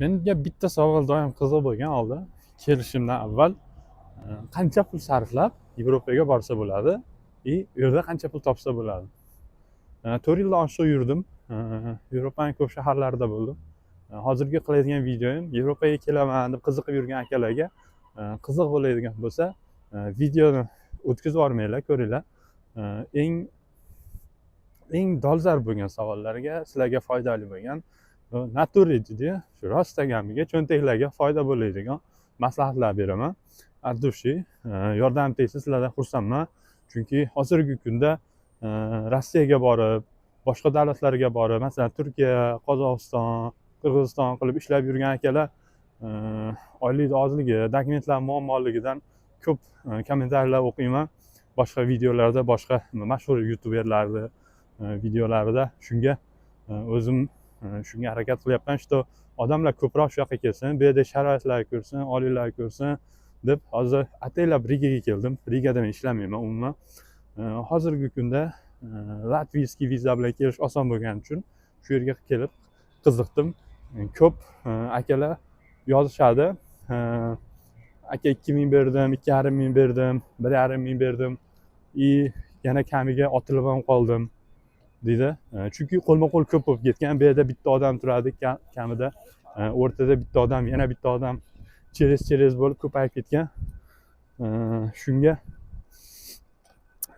Menga bitta savol doim qiziq bo'lgan oldi. Kelishimdan avval qancha pul sarflab Yevropaga borsa bo'ladi u yerda qancha pul topsa bo'ladi. 4 yildan oshiq yurdim. Yevropaning ko'p shaharlarida bo'ldim. Hozirgi qiladigan videoyim Yevropaga kelaman deb qiziqib yurgan akalarga qiziq bo'ladigan bo'lsa, videoni o'tkazib yubormanglar, ko'ringlar. Eng dolzarb bo'lgan savollarga, sizlarga foydali bo'lgan naturalniy, shu rostagamiga cho'ntaklarga foyda bo'ladigan maslahatlar beraman. Addushi, yordam tegsa sizlardan xursandman. Chunki hozirgi kunda Rossiyaga borib, boshqa davlatlarga borib, masalan Turkiya, Qozog'iston, Qirg'iziston qilib ishlab yurgan akalar oylik ozligi, dokumentlar muammoligidan ko'p kommentariyalar o'qiyman. Boshqa videolarda, boshqa mashhur youtuberlarni videolarida shunga o'zim shunga harakat qilyapman, что odamlar ko'proq shu yoqqa kelsin, bu yerda sharoitlarni ko'rsin, oliylarni ko'rsin deb hozir ataylab Rigaga keldim. Rigada men ishlamayman umuman. Hozirgi kunda latviyskiy viza bilan kelish oson bo'lgani uchun shu yerga kelib qiziqdim. Ko'p akalar yozishadi. Aka 2000 berdim, 2500 berdim, 1500 berdim. Yana kamiga otilib ham qoldim deydi. Chunki qo'lma-qo'l ko'p bo'lib ketgan. Bu yerda bitta odam turadi kamida. O'rtada bitta odam, yana bitta odam cheres bo'lib ko'payib ketgan. Shunga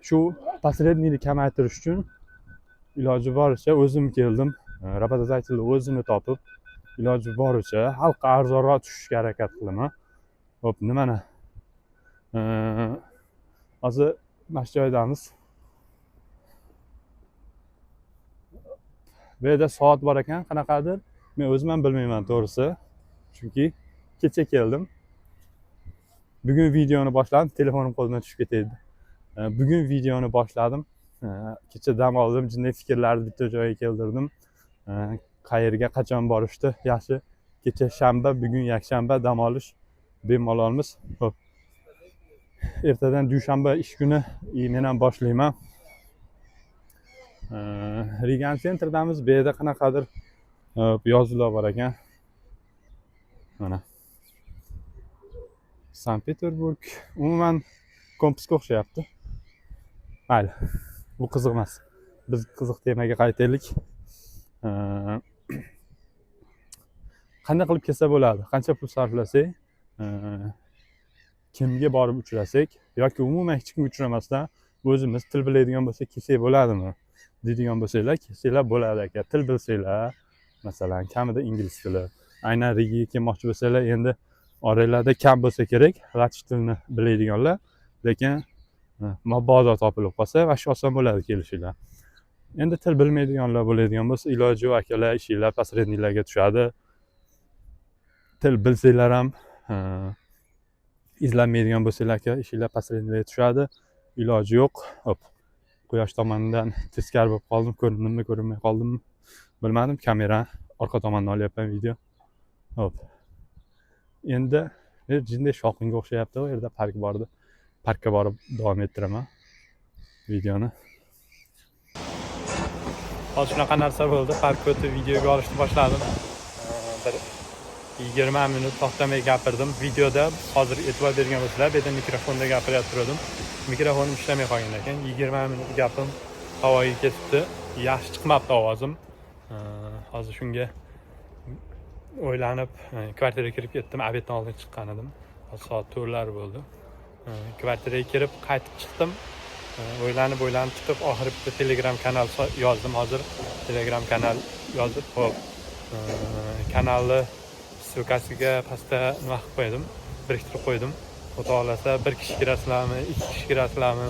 shu посредникni kamaytirish uchun iloji boricha o'zim keldim. Работодатель o'zini topib, iloji boricha xalqqa arzonroq tushishga harakat qilaman. Hop, nimani? Hozir mana shu joydamiz. Bu yerda soat bor ekan, qanaqadir. Men o'zim ham bilmayman to'g'risi. Chunki kecha keldim. Bugun videoni boshladim, telefonim qo'limdan tushib ketdi. Bugun videoni boshladim. Kecha dam oldim, jinday fikrlarni bitta joyga keltirdim. Qayerga, qachon borishdi? Yaxshi. Kecha shanba, bugun yakshanba dam olish bemalolmiz. Xo'p. Ertadan dushanba ish kuni men ham boshlayman. Rigan centerdamiz. Bu yerda qanaqadir yozuvlar bor ekan. Mana. Sankt-Peterburg. Umuman kompasga o'xshayapti. Mayli. Bu qiziq emas. Biz qiziq temaga qaytaylik. Qanday qilib kelsa bo'ladi? Qancha pul sarflasak, kimga borib uchrasak yoki umuman hech kim uchramasdan o'zimiz til biladigan bo'lsak kelsak bo'ladimi? Deydigan bo'lsanglar, kelsanglar bo'ladi aka. Til bilsanglar, masalan, kamida ingliz tili. Aynan Rigaga kelmoqchi bo'lsanglar, endi oranglarda kam bo'lsa kerak, latish tilini biladiganlar, lekin mabodo topilib qolsa, va shu oson bo'ladi kelishinglar. Endi til bilmaydiganlar bo'ladigan bo'lsa, iloji yo'q akalar, ishinglar посредникlarga tushadi. Til bilsanglar ham izlanmaydigan bo'lsanglar aka, ishinglar посредникlarga tushadi. Iloji yo'q. Hop. Quyosh tomonidan teskari bo'lib qoldim, ko'rindimmi, ko'rinmay qoldimmi bilmadim. Kamera orqa tomondan olyapman video. Hop. Endi jinday shoqinga o'xshayapti, u yerda park bor edi. Parkka borib davom ettiraman videoni. Hozir shunaqa narsa bo'ldi. Parkka o'tib videoga olishni boshladim. Bir 20 minut to'xtamay gapirdim. Videoda hozir e'tibor bergan bo'lsanglar, bu yerda mikrofonda gapirib turdim. Mikrofonim ishlamay qolgan ekan. 20 minut gapim havoga ketibdi. Yaxshi chiqmabdi ovozim. Hozir shunga o'ylanib kvartiraga kirib ketdim. Obeddan oldin chiqqan edim. Hozir soat 4lar bo'ldi. Kvartiraga kirib qaytib chiqdim. O'ylanib chiqib oxiri bitta Telegram kanal yozdim. Hozir Telegram kanal yozib, hop, kanalni ссылкasiga pastda nima qilib qo'ydim, biriktirib qo'ydim. Xudo xolasa bir kishi kirasizlarmi, ikki kishi kirasizlarmi,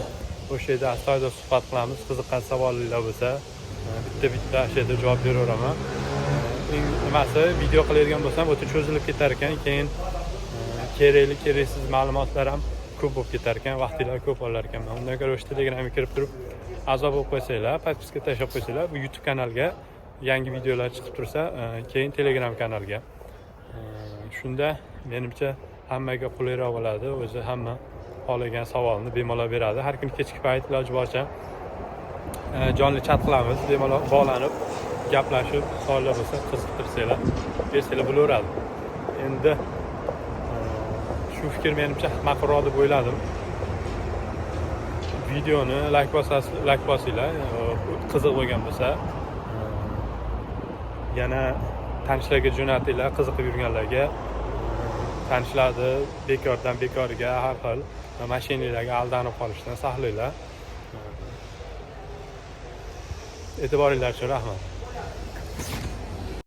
o'sha yerda astoydil suhbat qilamiz. Qiziqqan savollar bo'lsa, bitta o'sha yerda javob beraveraman. Nimasi, video qiladigan bo'lsam, o'ta cho'zilib ketar ekan, keyin keraksiz ma'lumotlar ham ko'p bo'lib ketar ekan, vaqtinglar ko'p olar ekan. Undan ko'ra o'sha Telegramga kirib turib, a'zo bo'lib qo'ysanglar, podpiska tashlab qo'ysanglar, bu YouTube kanalga yangi videolar chiqib tursa, keyin Telegram kanalga. Shunda menimcha hammaga qulayroq bo'ladi. O'zi hamma xohlagan savolni bemalol beradi. Har kuni kechki payt iloji boricha jonli chat qilamiz. Bemalol bog'lanib gaplashib, savollar bo'lsa qiziqtirsanglar, bersanglar bo'laveradi. Endi shu fikr menimcha maqulroq deb o'yladim. Videoni like bosinglar, qiziq bo'lgan bo'lsa, yana tanishlarga jo'natinglar, qiziqib yurganlarga. Tanishlarni bekordan bekoriga har xil mashinalarga aldanib qolishdan saqlanglar. E'tiboringlar uchun rahmat.